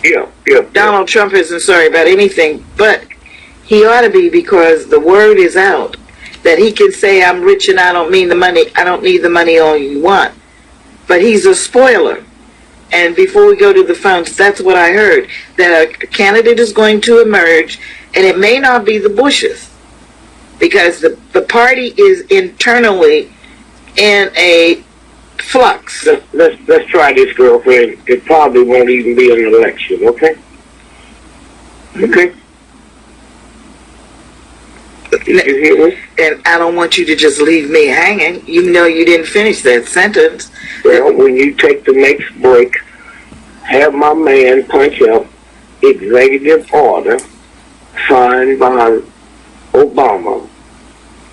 Yeah, yeah. Donald Trump isn't sorry about anything, but he ought to be, because the word is out that he can say, I'm rich and I don't need the money all you want. But he's a spoiler. And before we go to the phones, that's what I heard, that a candidate is going to emerge, and it may not be the Bushes, because the party is internally in a flux. Let's try this, girlfriend. It probably won't even be an election, okay? Okay? Did you hear me? And I don't want you to just leave me hanging. You know you didn't finish that sentence. Well, when you take the next break, have my man punch up executive order signed by Obama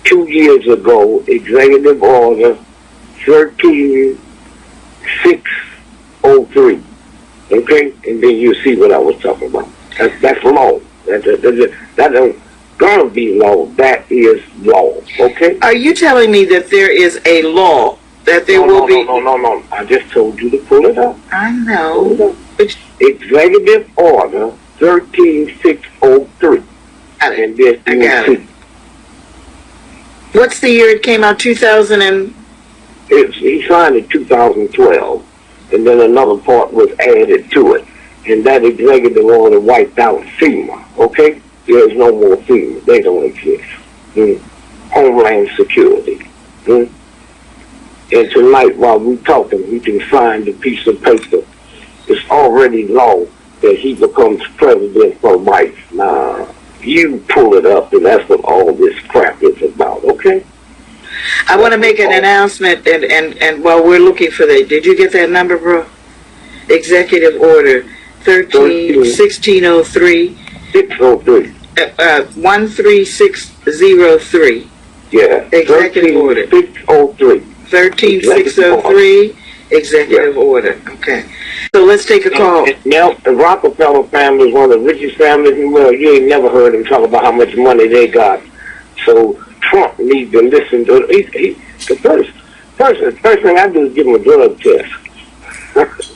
2 years ago, executive order 13603. Okay? And then you see what I was talking about. That's law. That don't gonna be law. That is law. Okay? Are you telling me that there is a law that there will be? No. I just told you to pull it up. I know. Executive order 13603. And then I got it. What's the year it came out? 2000 and... He signed in 2012, and then another part was added to it. And that executive order wiped out FEMA, okay? There's no more FEMA. They don't exist. Homeland Security. And tonight, while we're talking, we can sign the piece of paper. It's already law that he becomes president for life. Now, you pull it up, and that's what all this crap is about, okay? I want to make an announcement, and while we're looking for that, did you get that number, bro? Executive Order 1603. 603. 13603. Yeah. Executive Order. 603. 13603. Executive Order. Okay. So let's take a call. Now, the Rockefeller family is one of the richest families in the world. You ain't never heard them talk about how much money they got. So Trump needs to listen to the first thing I do is give him a drug test.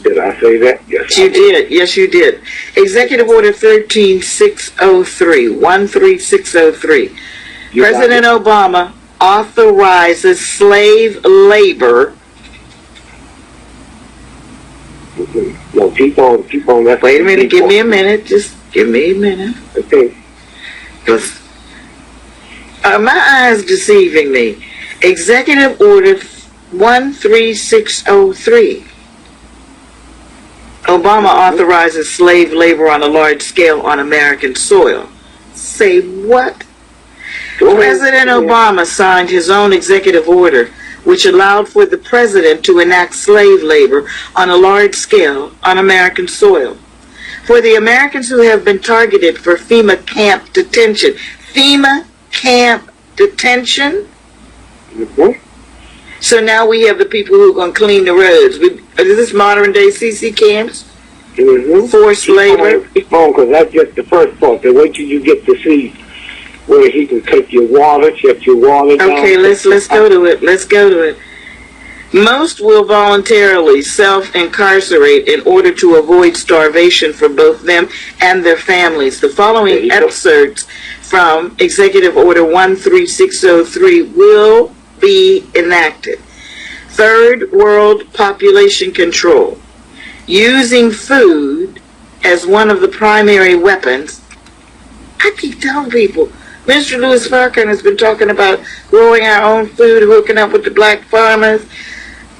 Did I say that? Yes, you did. Yes, you did. Executive Order 13603. 13603. President Obama authorizes slave labor. No, keep on. Wait a minute. Give me a minute. Just give me a minute. Okay. My eyes deceiving me. Executive Order 13603. Obama authorizes slave labor on a large scale on American soil. Say what? President Obama signed his own executive order, which allowed for the president to enact slave labor on a large scale on American soil. For the Americans who have been targeted for FEMA camp detention. FEMA camp detention? Mm-hmm. So now we have the people who are going to clean the roads. Is this modern day CC camps? Mm-hmm. Forced labor? Keep on, because that's just the first part. Then wait till you get to see where he can take your water, check your water down. Okay, let's go to it. Let's go to it. Most will voluntarily self-incarcerate in order to avoid starvation for both them and their families. The following excerpts from Executive Order 13603 will be enacted. Third World Population Control. Using food as one of the primary weapons. I keep telling people, Mr. Louis Farrakhan has been talking about growing our own food, hooking up with the black farmers.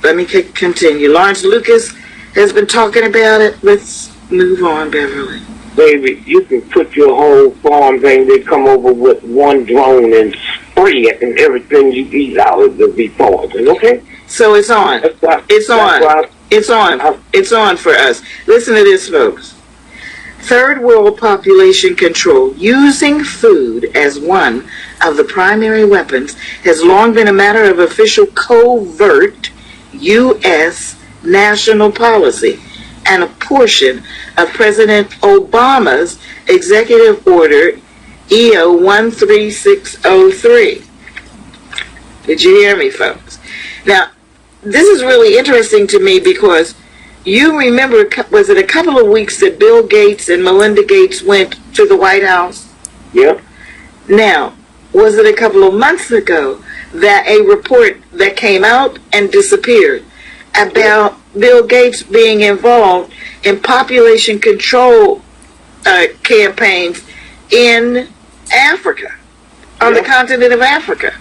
Let me continue. Lawrence Lucas has been talking about it. Let's move on, Beverly. Baby, you can put your whole farm thing, they come over with one drone and spray it, and everything you eat out of it will be poison, okay? So it's on. It's on for us. Listen to this, folks. Third World Population Control, using food as one of the primary weapons, has long been a matter of official covert U.S. national policy and a portion of President Obama's Executive Order EO 13603. Did you hear me, folks? Now, this is really interesting to me because You remember, was it a couple of weeks that Bill Gates and Melinda Gates went to the White House? Yep. Now, was it a couple of months ago that a report that came out and disappeared about Bill Gates being involved in population control campaigns in Africa, on the continent of Africa?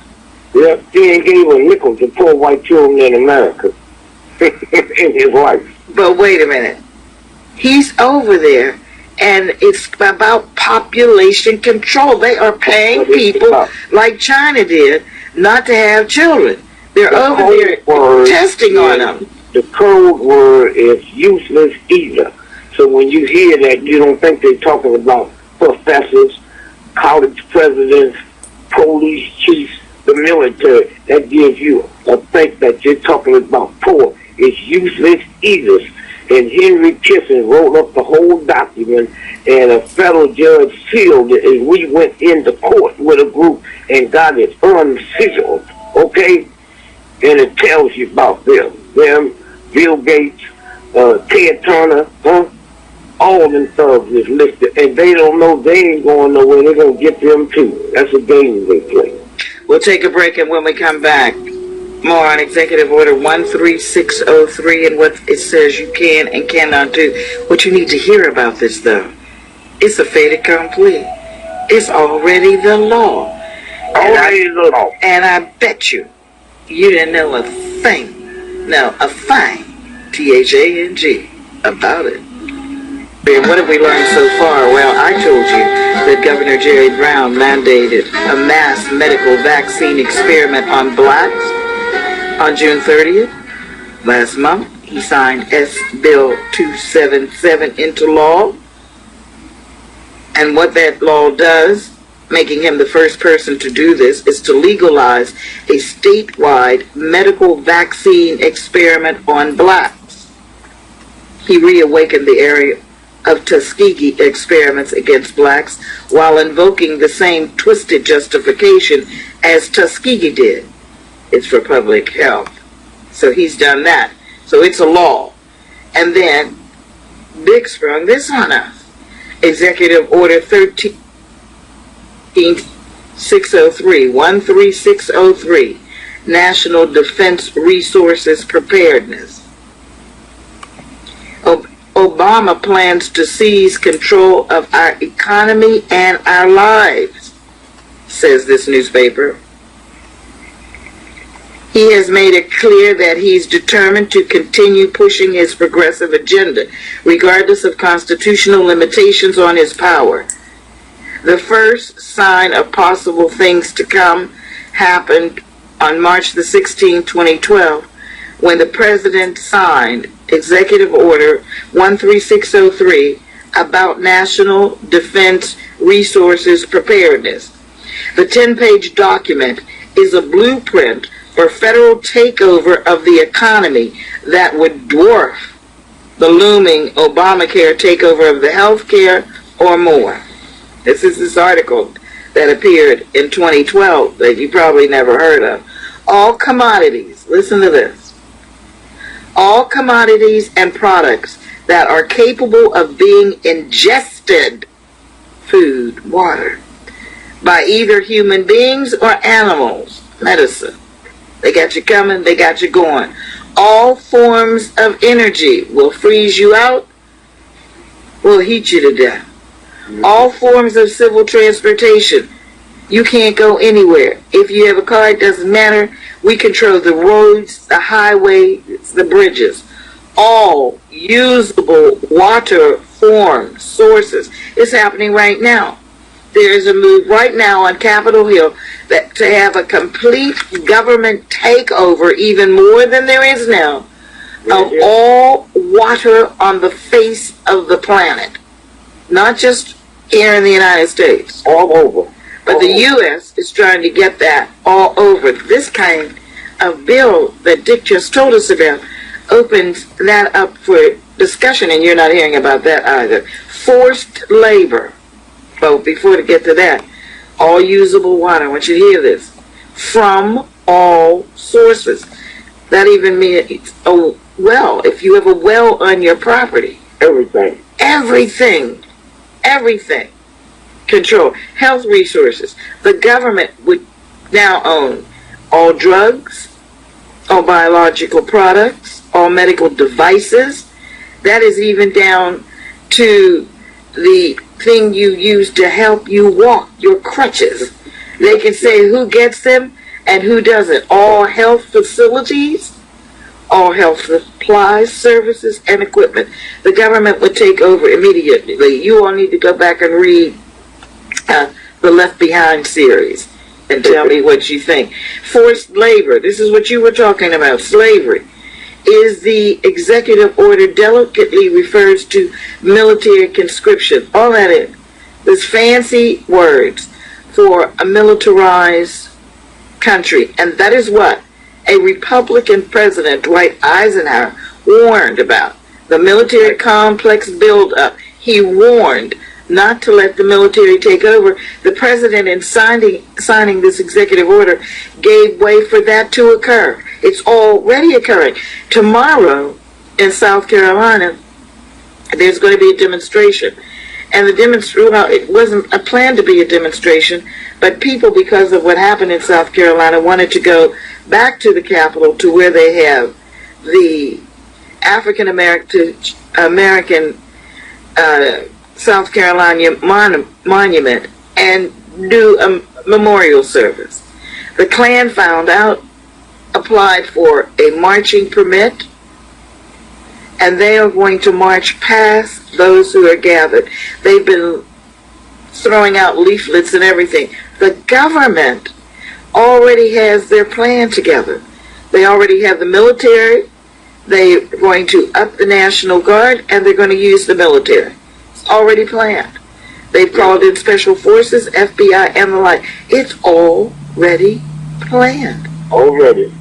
Yep. He ain't gave a nickel to poor white children in America in his life. But wait a minute. He's over there, and it's about population control. They are paying people like China did not to have children. They're over there testing on them. The code word is useless either. So when you hear that, you don't think they're talking about professors, college presidents, police chiefs, the military. That gives you a think that you're talking about poor. It's useless either. And Henry Kissinger wrote up the whole document, and a federal judge sealed it, and we went into court with a group and got it unsealed, okay? And it tells you about them, Bill Gates, Ted Turner, all them thugs is listed, and they don't know they ain't going nowhere. They're going to get them too. That's a game they play. We'll take a break, and when we come back, more on Executive Order 13603 and what it says you can and cannot do. What you need to hear about this, though, it's a fait accompli. It's already the law. Already the law. And I bet you didn't know a thing. No, a thing, T-H-A-N-G, about it. And what have we learned so far? Well, I told you that Governor Jerry Brown mandated a mass medical vaccine experiment on blacks on June 30th. Last month, he signed S. Bill 277 into law. And what that law does, making him the first person to do this, is to legalize a statewide medical vaccine experiment on blacks. He reawakened the area of Tuskegee experiments against blacks while invoking the same twisted justification as Tuskegee did. It's for public health. So he's done that. So it's a law. And then Big sprung this on us. Executive Order 13603, National Defense Resources Preparedness. Obama plans to seize control of our economy and our lives, says this newspaper. He has made it clear that he's determined to continue pushing his progressive agenda, regardless of constitutional limitations on his power. The first sign of possible things to come happened on March the 16th, 2012, when the president signed Executive Order 13603 about National Defense Resources Preparedness. The 10-page document is a blueprint for federal takeover of the economy that would dwarf the looming Obamacare takeover of the health care or more. This is this article that appeared in 2012 that you probably never heard of. All commodities, listen to this, all commodities and products that are capable of being ingested, food, water, by either human beings or animals, medicine. They got you coming, they got you going. All forms of energy will freeze you out, will heat you to death. All forms of civil transportation, you can't go anywhere. If you have a car, it doesn't matter. We control the roads, the highways, the bridges. All usable water forms, sources. It's happening right now. There is a move right now on Capitol Hill that to have a complete government takeover, even more than there is now, of all water on the face of the planet. Not just here in the United States. All over. But the U.S. is trying to get that all over. This kind of bill that Dick just told us about opens that up for discussion, and you're not hearing about that either. Forced labor. But before we get to that, all usable water, I want you to hear this, from all sources. That even means well, if you have a well on your property, Everything. everything, everything. Control. Health resources. The government would now own all drugs, all biological products, all medical devices. That is even down to the thing you use to help you walk, your crutches. They can say who gets them and who doesn't. All health facilities, all health supplies, services, and equipment. The government would take over immediately. You all need to go back and read the Left Behind series and tell me what you think. Forced labor, this is what you were talking about, slavery, is the executive order delicately refers to military conscription. All that is. There's fancy words for a militarized country. And that is what a Republican president, Dwight Eisenhower, warned about. The military complex buildup. He warned not to let the military take over. The president, in signing this executive order, gave way for that to occur. It's already occurring. Tomorrow in South Carolina, there's going to be a demonstration. And well, it wasn't a plan to be a demonstration, but people, because of what happened in South Carolina, wanted to go back to the Capitol, to where they have the African American South Carolina monument, and do a memorial service. The Klan found out, applied for a marching permit, and they are going to march past those who are gathered. They've been throwing out leaflets and everything. The government already has their plan together. They already have the military. They're going to up the National Guard, and they're going to use the military. It's already planned. They've called in special forces, FBI, and the like. It's already planned. Already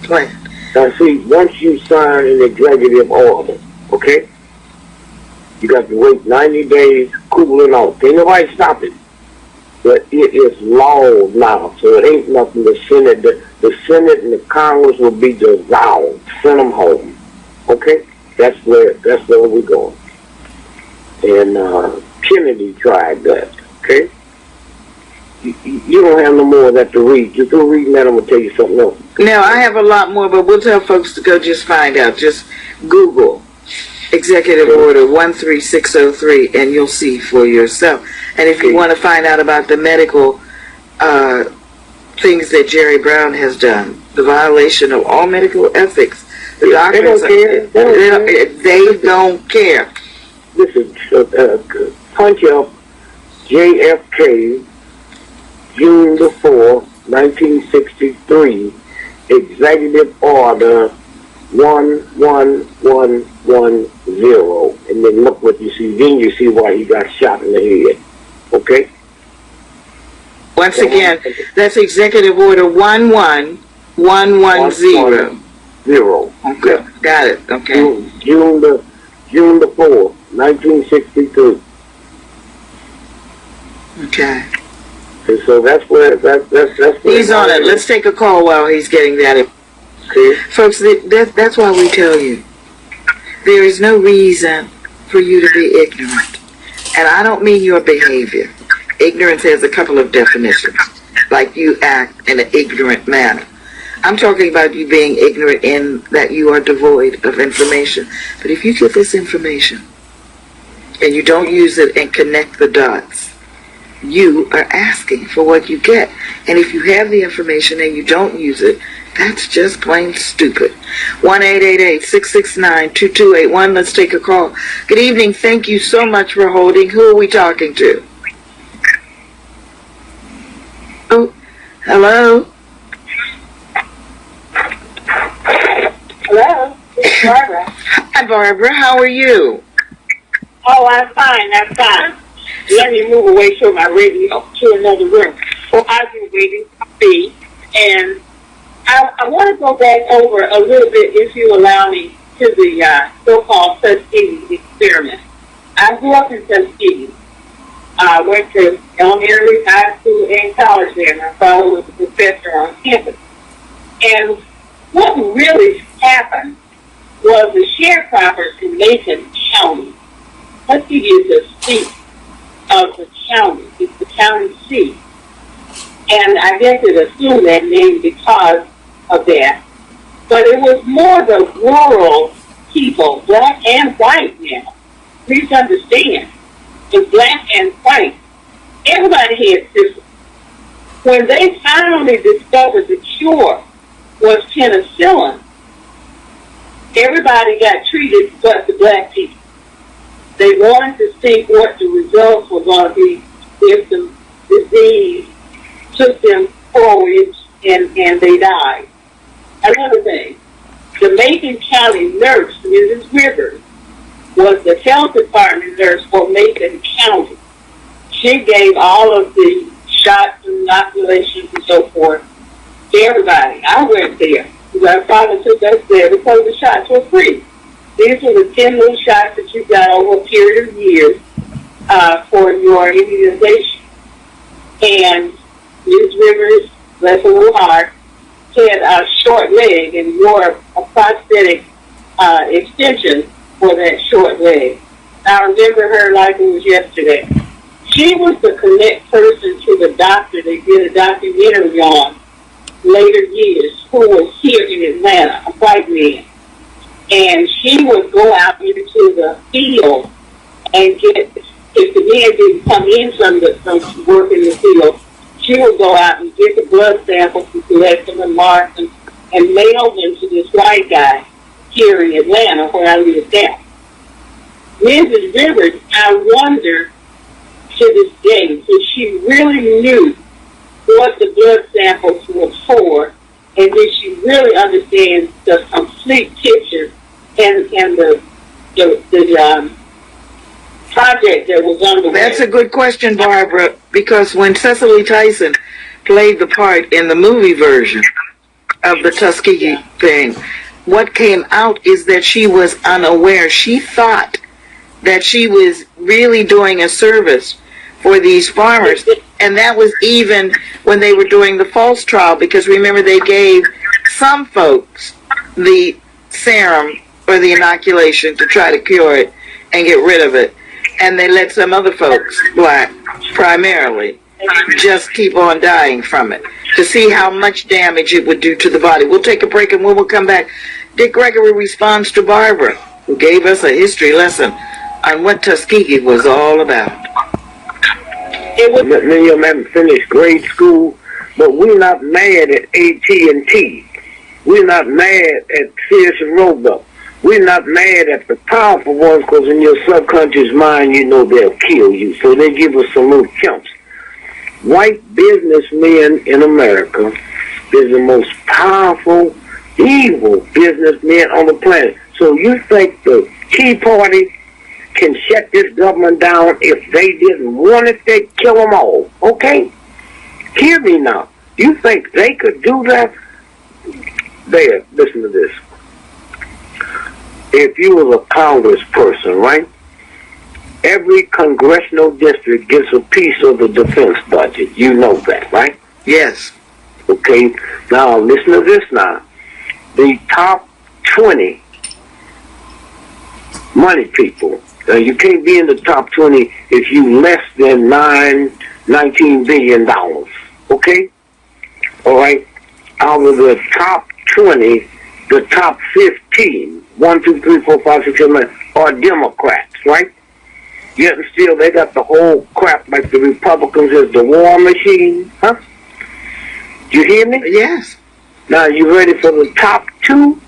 planned. Now see, once you sign an executive order, okay, you got to wait 90 days cooling off. Ain't nobody stop it. But it is law now, so it ain't nothing. The Senate and the Congress will be dissolved. Send them home. Okay? That's where we're going. And Kennedy tried that. Okay? You don't have no more of that to read. Just go reading that, I'm going to tell you something else. Now, I have a lot more, but we'll tell folks to go just find out. Just Google Executive Order 13603, and you'll see for yourself. And if you want to find out about the medical things that Jerry Brown has done, the violation of all medical ethics, the doctors, they don't care. Listen, punch up JFK, June the 4th, 1963, Executive Order 11110, and then look what you see. Then you see why he got shot in the head. Okay? Once again, that's Executive Order 11110. Okay. Got it. Okay. June the 4th, 1963. Okay. And so that's where he's on it. Let's take a call while he's getting that. Okay. Folks, that's why we tell you there is no reason for you to be ignorant. And I don't mean your behavior. Ignorance has a couple of definitions, like you act in an ignorant manner. I'm talking about you being ignorant in that you are devoid of information. But if you get this information and you don't use it and connect the dots, you are asking for what you get. And if you have the information and you don't use it, that's just plain stupid. 1-888-669-2281. Let's take a call. Good evening. Thank you so much for holding. Who are we talking to? Oh, hello? Hello, this is Barbara. Hi, Barbara. How are you? Oh, I'm fine. Let me move away from my radio to another room. Well, I've been waiting to see, and I want to go back over a little bit, if you allow me, to the so-called Tuskegee experiment. I grew up in Tuskegee. I went to elementary, high school, and college there. My father was a professor on campus. And what really happened was the sharecroppers in Macon County. Tuskegee is the seat of the county. It's the county seat. And I guess it assumed that name because of that. But it was more the rural people, black and white now. Please understand, the black and white, everybody had syphilis. When they finally discovered the cure was penicillin, everybody got treated but the black people. They wanted to see what the results were going to be if the disease took them forward and they died. Another thing, the Macon County nurse, Mrs. Rivers, was the health department nurse for Macon County. She gave all of the shots and inoculations and so forth to everybody. I went there. My father took us there because the shots were free. These were the 10 little shots that you got over a period of years for your immunization. And Ms. Rivers, bless her little heart, had a short leg and wore a prosthetic extension for that short leg. I remember her like it was yesterday. She was the connect person to the doctor they did a documentary on later years, who was here in Atlanta, a white man. And she would go out into the field and get, if the men didn't come in from work in the field, she would go out and get the blood samples and collect them and mark them and mail them to this white guy here in Atlanta where I lived at. Mrs. Rivers, I wonder to this day if she really knew what the blood samples were for, and did she really understand the complete picture and the project that was underway? That's a good question, Barbara, because when Cicely Tyson played the part in the movie version of the Tuskegee thing, what came out is that she was unaware. She thought that she was really doing a service for these farmers. And that was even when they were doing the false trial, because remember they gave some folks the serum or the inoculation to try to cure it and get rid of it. And they let some other folks, black primarily, just keep on dying from it to see how much damage it would do to the body. We'll take a break, and when we'll come back, Dick Gregory responds to Barbara, who gave us a history lesson on what Tuskegee was all about. Many of them finished grade school, but we're not mad at AT&T. We're not mad at Sears and Roebuck. We're not mad at the powerful ones, because in your subconscious mind, you know they'll kill you. So they give us some little chumps. White businessmen in America is the most powerful, evil businessmen on the planet. So you think the Tea Party can shut this government down? If they didn't want it, they'd kill them all. Okay? Hear me now. You think they could do that? There, listen to this. If you was a congressperson, right? Every congressional district gets a piece of the defense budget. You know that, right? Yes. Okay. Now, listen to this now. The top 20 money people. You can't be in the top 20 if you less than $19 billion. Okay? All right? Out of the top 20, the top 15, 1, 2, 3, 4, 5, 6, 7, 8, are Democrats, right? Yet and still they got the whole crap like the Republicans is the war machine, huh? You hear me? Yes. Now, you ready for the top 2?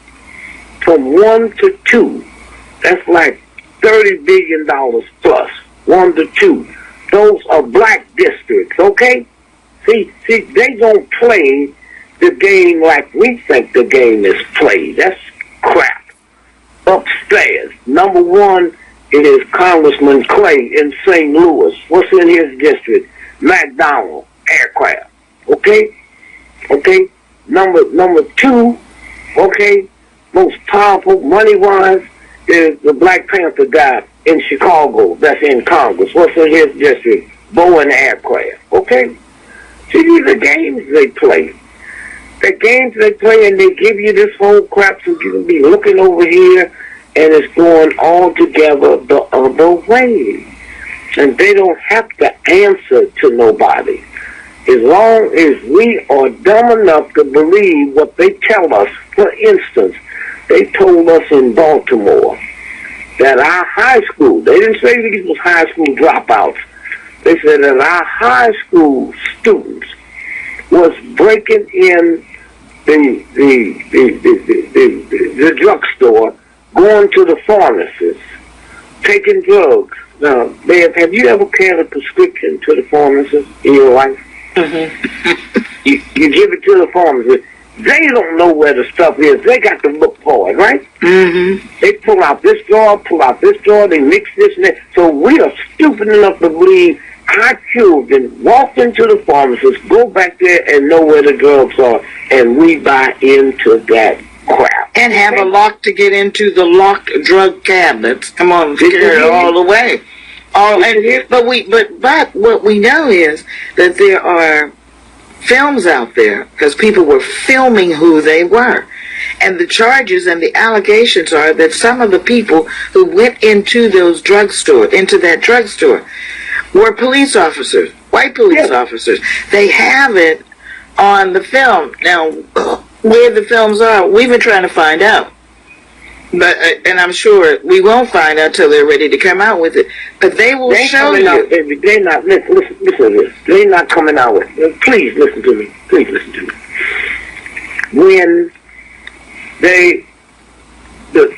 From 1 to 2. That's like $30 billion plus, 1 to 2. Those are black districts, okay? See, they don't play the game like we think the game is played. That's crap. Upstairs, number 1, it is Congressman Clay in St. Louis. What's in his district? McDonnell Aircraft, okay? Okay? Number 2, okay, most powerful money-wise, is the Black Panther guy in Chicago that's in Congress. What's in his district? Boeing Aircraft. Okay? See, these are games they play. The games they play, and they give you this whole crap so you can be looking over here, and it's going all together the other way. And they don't have to answer to nobody. As long as we are dumb enough to believe what they tell us. For instance, they told us in Baltimore that our high school, they didn't say these was high school dropouts. They said that our high school students was breaking in the drugstore, going to the pharmacist, taking drugs. Now, Bev, have you ever carried a prescription to the pharmacist in your life? Mm-hmm. You give it to the pharmacist. They don't know where the stuff is. They got to look for it, right? Mm-hmm. They pull out this drawer, they mix this and that. So we are stupid enough to believe our children walk into the pharmacist, go back there and know where the drugs are, and we buy into that crap. And have a lock to get into the locked drug cabinets. Come on, carry it all the way. But what we know is that there are films out there, because people were filming who they were. And the charges and the allegations are that some of the people who went into that drugstore, were police officers, white police officers. They have it on the film. Now, where the films are, we've been trying to find out. But and I'm sure we won't find out till they're ready to come out with it. But they will show you. They're not, listen to this. They're not coming out with it. Please listen to me. Please listen to me. When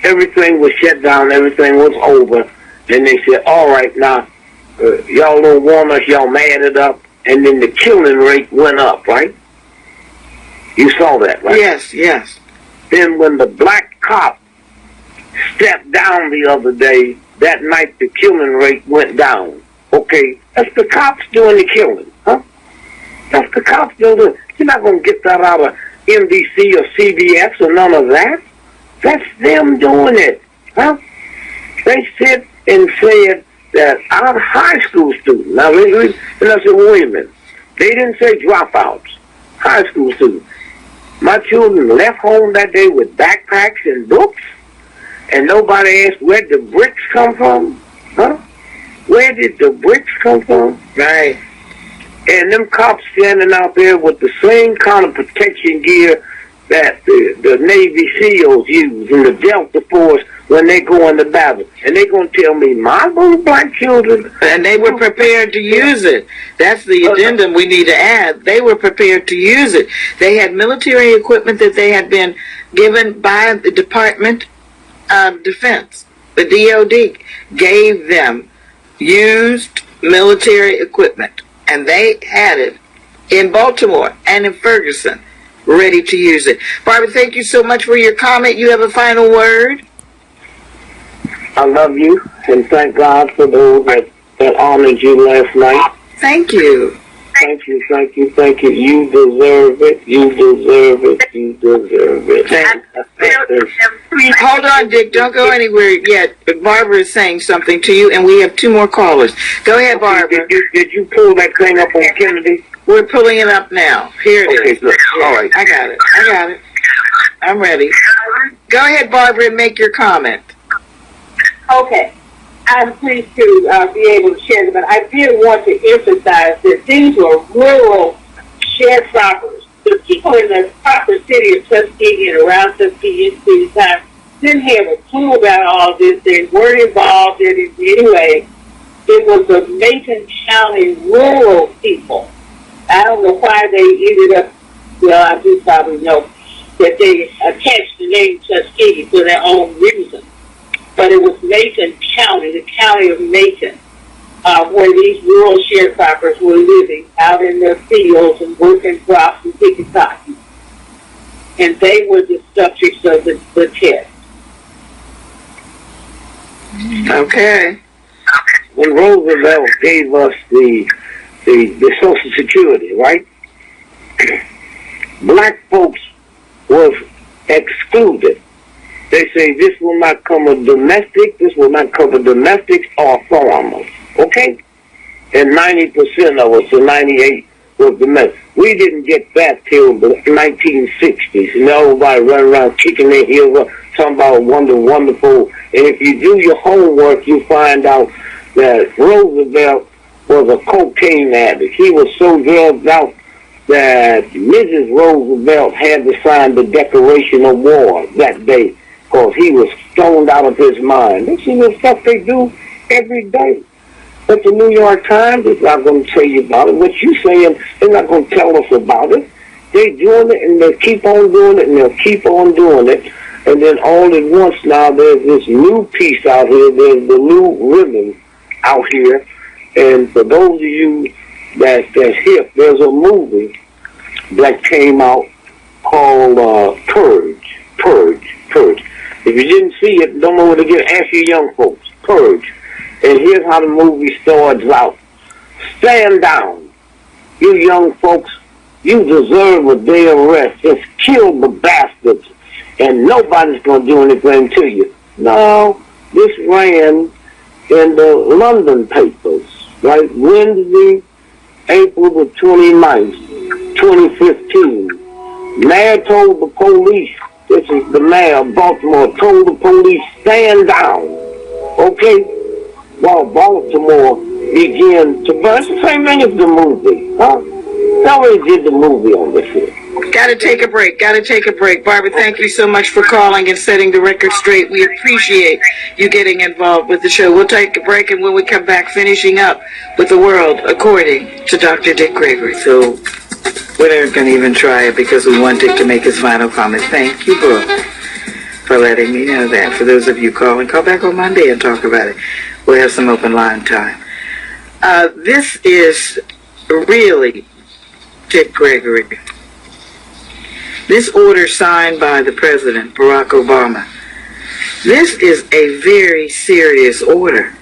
everything was shut down, everything was over, and they said, all right, now, y'all don't want us, y'all mad it up, and then the killing rate went up, right? You saw that, right? Yes. Then when the black cop stepped down the other day, that night the killing rate went down. Okay, that's the cops doing the killing, huh? That's the cops doing it. You're not going to get that out of NBC or CBS or none of that. That's them doing it, huh? They sit and said that our high school students, now, and I said, wait a minute, they didn't say dropouts, high school students. My children left home that day with backpacks and books, and nobody asked where the bricks come from, huh? Where did the bricks come from? Right. And them cops standing out there with the same kind of protection gear that the Navy SEALs use and the Delta Force when they go into battle. And they going to tell me, my little black children... And they were prepared to use it. That's the addendum we need to add. They were prepared to use it. They had military equipment that they had been given by the Department of Defense. The DOD gave them used military equipment. And they had it in Baltimore and in Ferguson, ready to use it. Barbara, thank you so much for your comment. You have a final word? I love you, and thank God for those that honored you last night. Thank you. Thank you. You deserve it. You deserve it. Hold on, Dick. Don't go anywhere yet. Barbara is saying something to you, and we have two more callers. Go ahead, Barbara. Did you pull that thing up on Kennedy? We're pulling it up now. Here it is. Good. All right. I got it. I'm ready. Go ahead, Barbara, and make your comment. Okay. I'm pleased to be able to share them, but I did want to emphasize that these were rural sharecroppers. The people in the proper city of Tuskegee and around Tuskegee at the time didn't have a clue about all this. They weren't involved in it in any way. It was the Macon County rural people. I don't know why they ended up, well, I do probably know that they attached the name Tuskegee for their own reason. But it was Macon County, the county of Macon, where these rural sharecroppers were living out in their fields and working crops and picking cotton. And they were the subjects of the test. Okay. When Roosevelt gave us the Social Security, right? Black folks was excluded. They say this will not cover domestics or farmers, okay? And 90% of us, so 98 was domestic. We didn't get that till the 1960s. And everybody running around kicking their heels up, talking about wonderful. And if you do your homework, you find out that Roosevelt was a cocaine addict. He was so drugged out that Mrs. Roosevelt had to sign the Declaration of War that day because he was stoned out of his mind. This is the stuff they do every day. But the New York Times is not going to tell you about it. What you saying, they're not going to tell us about it. They're doing it, and they'll keep on doing it, and they'll keep on doing it. And then all at once now there's this new piece out here. There's the new ribbon out here. And for those of you that's hip, there's a movie that came out called Purge. If you didn't see it, don't know what to get. Ask your young folks. Purge. And here's how the movie starts out. Stand down. You young folks, you deserve a day of rest. Just kill the bastards. And nobody's going to do anything to you. No, this ran in the London papers, right? Wednesday, April the 29th, 2015. Mayor told the police, this is the mayor of Baltimore, told the police, stand down. Okay? While Baltimore began to burn. It's the same thing as the movie, huh? They already did the movie on this here. Gotta take a break. Barbara, thank you so much for calling and setting the record straight. We appreciate you getting involved with the show. We'll take a break, and when we come back, finishing up with the world according to Dr. Dick Gregory. So we're not going to even try it because we want Dick to make his final comment. Thank you, Brooke, for letting me know that. For those of you calling, call back on Monday and talk about it. We'll have some open line time. This is really Dick Gregory. This order signed by the President, Barack Obama, this is a very serious order.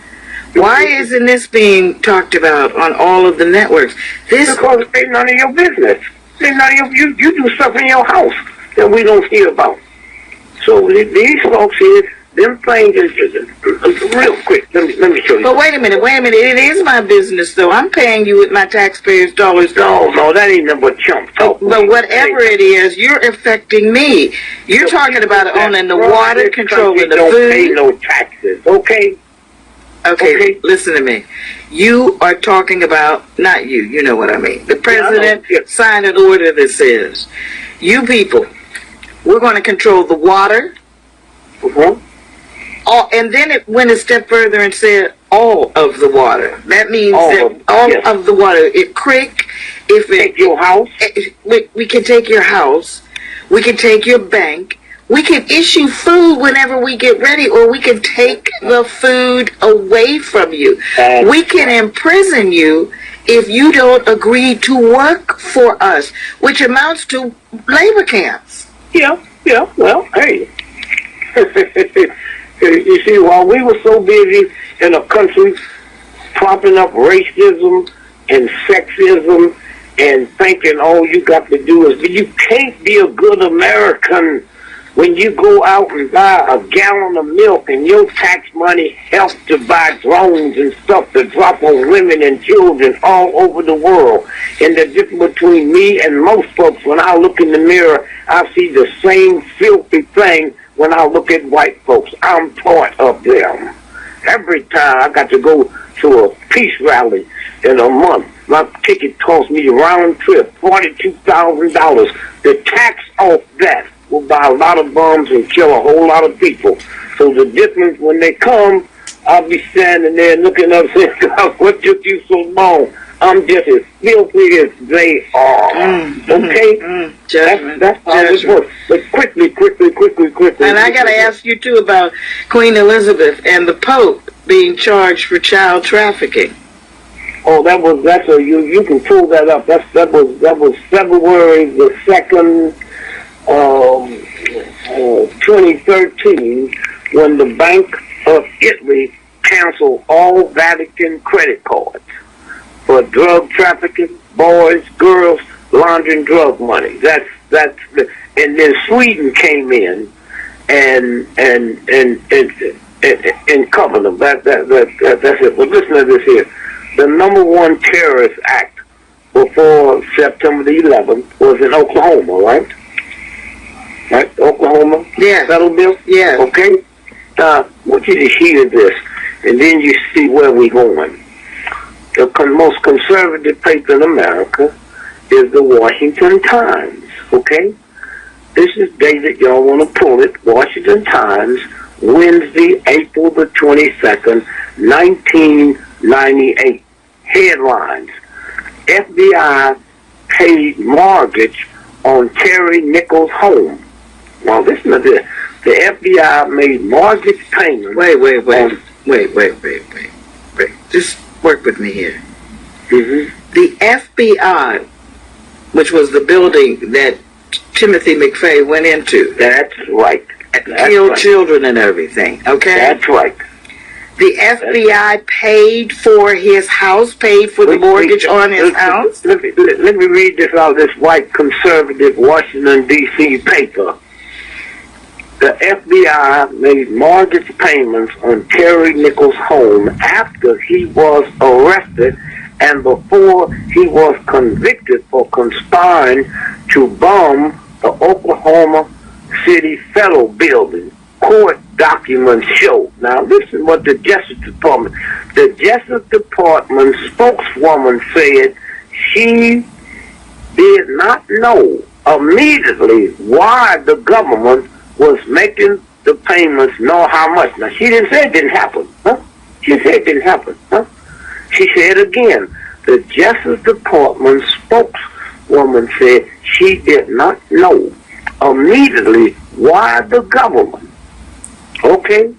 Why isn't this being talked about on all of the networks? Because it ain't none of your business. It ain't none of you do stuff in your house that we don't hear about. So these folks here, them things is real quick. Let me show you. But wait a minute. It is my business, though. I'm paying you with my taxpayers' dollars. No, that ain't nothing but chump talk. But whatever it is, you're affecting me. You're talking about owning the water, controlling the food. Don't pay no taxes, okay? Okay, listen to me. You are talking about, not you, you know what I mean. The president signed an order that says, you people, we're going to control the water. Mm-hmm. And then it went a step further and said all of the water. That means all of the water. If creek, if take your house, we can take your house. We can take your bank. We can issue food whenever we get ready, or we can take the food away from you. We can imprison you if you don't agree to work for us, which amounts to labor camps. Yeah. Well, hey. You see, while we were so busy in a country propping up racism and sexism and thinking all you got to do is, you can't be a good American when you go out and buy a gallon of milk and your tax money helps to buy drones and stuff to drop on women and children all over the world. And the difference between me and most folks, when I look in the mirror, I see the same filthy thing. When I look at white folks, I'm part of them. Every time I got to go to a peace rally in a month, my ticket cost me round trip $42,000. The tax off that will buy a lot of bombs and kill a whole lot of people. So the difference when they come, I'll be standing there looking up saying, God, what took you so long? I'm just as filthy as they are. Okay? That's how it works. But quickly. And I got to ask you, too, about Queen Elizabeth and the Pope being charged for child trafficking. Oh, you can pull that up. That was February the 2nd, 2013, when the Bank of Italy canceled all Vatican credit cards for drug trafficking, boys, girls, laundering drug money. And then Sweden came in and covered them. That's it. But listen to this here. The #1 terrorist act before September the 11th was in Oklahoma, right? Right, Oklahoma? Yeah. Federal bill? Yeah. Okay? Now, I want you to hear this, and then you see where we're going. The most conservative paper in America is the Washington Times, okay? This is dated, y'all want to pull it, Washington Times, Wednesday, April the 22nd, 1998. Headlines: FBI paid mortgage on Terry Nichols' home. Now listen to this. The FBI made mortgage payments. Wait. Just work with me here. Mm-hmm. The FBI, which was the building that Timothy McVeigh went into, That's right. killed children and everything, okay? That's right. The FBI paid for his house, paid for the mortgage on his house? Let me read this out of this white conservative Washington, D.C. paper. The FBI made mortgage payments on Terry Nichols' home after he was arrested and before he was convicted for conspiring to bomb the Oklahoma City Federal Building. Court documents show. Now listen what the Justice Department spokeswoman said she did not know immediately why the government was making the payments, nor how much. Now she didn't say it didn't happen, huh? She said it didn't happen, huh? She said again, the Justice Department spokeswoman said she did not know immediately why the government, okay,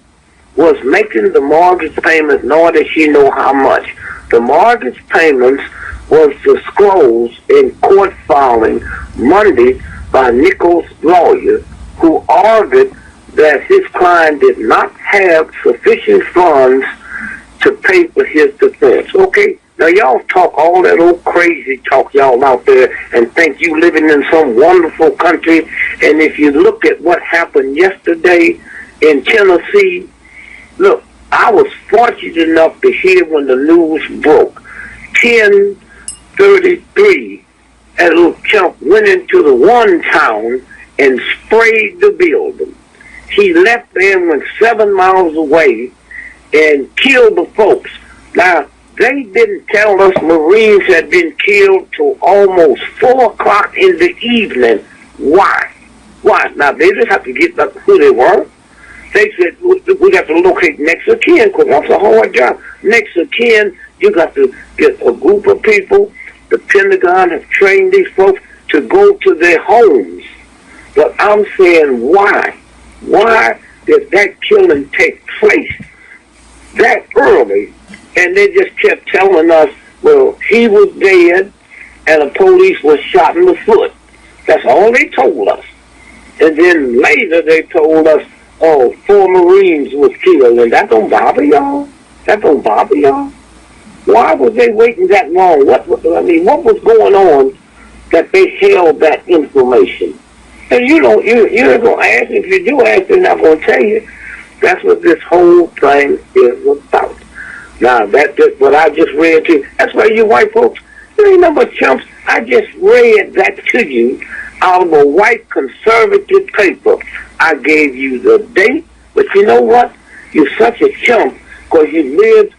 was making the mortgage payments, nor did she know how much. The mortgage payments was disclosed in court filing Monday by Nichols' lawyer, who argued that his client did not have sufficient funds to pay for his defense. Okay, now y'all talk all that old crazy talk, y'all out there, and think you living in some wonderful country. And if you look at what happened yesterday in Tennessee, look, I was fortunate enough to hear when the news broke. 10:33, that little chump went into the one town and sprayed the building. He left there and went 7 miles away and killed the folks. Now, they didn't tell us Marines had been killed till almost 4 o'clock in the evening. Why? Why? Now, they just have to get back who they were. They said, we got to locate next of kin, because that's a hard job. Next of kin, you got to get a group of people. The Pentagon has trained these folks to go to their homes. But I'm saying, why? Why did that killing take place that early? And they just kept telling us, well, he was dead and the police was shot in the foot. That's all they told us. And then later they told us, oh, 4 Marines was killed. And that don't bother y'all? That don't bother y'all? Why was they waiting that long? What was going on that they held that information? And you're not going to ask. If you do ask, they're not going to tell you. That's what this whole thing is about. Now, that's what I just read to you. That's why you white folks, you ain't number chumps. I just read that to you out of a white conservative paper. I gave you the date, but you know what? You're such a chump because you lived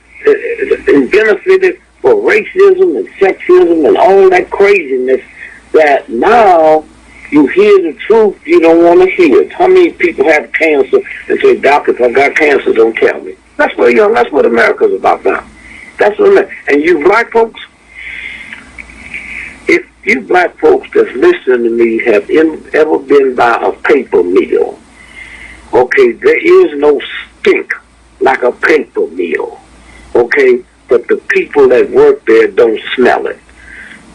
and benefited for racism and sexism and all that craziness that now you hear the truth, you don't want to hear it. How many people have cancer and say, Doc, if I got cancer, don't tell me. That's what America's about now. That's what and you black folks, if you black folks that's listening to me have ever been by a paper mill, okay, there is no stink like a paper mill, okay, but the people that work there don't smell it.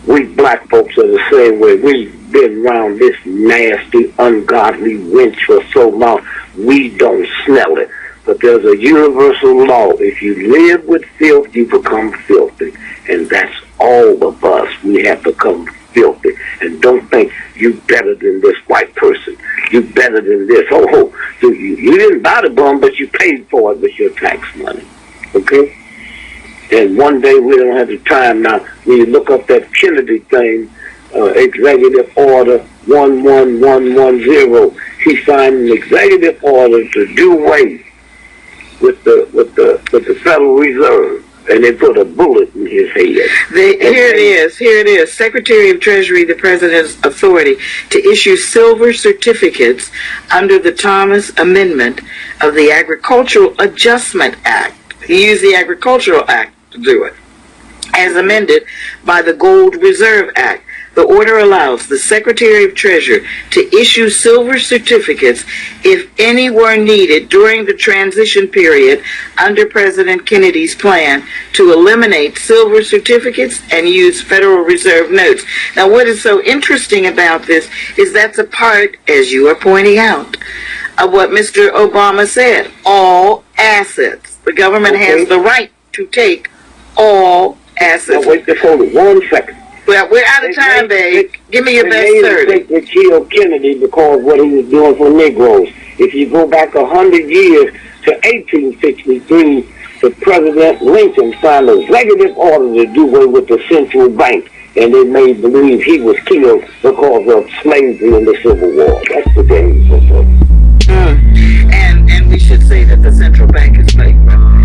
We black folks are the same way. We've been around this nasty, ungodly wench for so long, we don't smell it. But there's a universal law. If you live with filth, you become filthy. And that's all of us. We have become filthy. And don't think you better than this white person. You better than this. Oh, you didn't buy the bum, but you paid for it with your tax money. Okay? And one day we don't have the time now. When you look up that Kennedy thing, Executive Order 11110, he signed an executive order to do away with the Federal Reserve, and they put a bullet in his head. Here it is. Secretary of Treasury, the President's authority to issue silver certificates under the Thomas Amendment of the Agricultural Adjustment Act. He used the Agricultural Act to do it, as amended by the Gold Reserve Act. The order allows the Secretary of Treasury to issue silver certificates if any were needed during the transition period under President Kennedy's plan to eliminate silver certificates and use Federal Reserve notes. Now, what is so interesting about this is that's a part, as you are pointing out, of what Mr. Obama said, all assets. The government has the right to take all assets. Now, wait just hold it 1 second. Well, we're out of time, babe. Give me your best 30. They killed Kennedy because of what he was doing for Negroes. If you go back 100 years to 1863, the President Lincoln signed an executive order to do away with the central bank, and they made believe he was killed because of slavery in the Civil War. That's the game. And we should say that the central bank is bankrupt.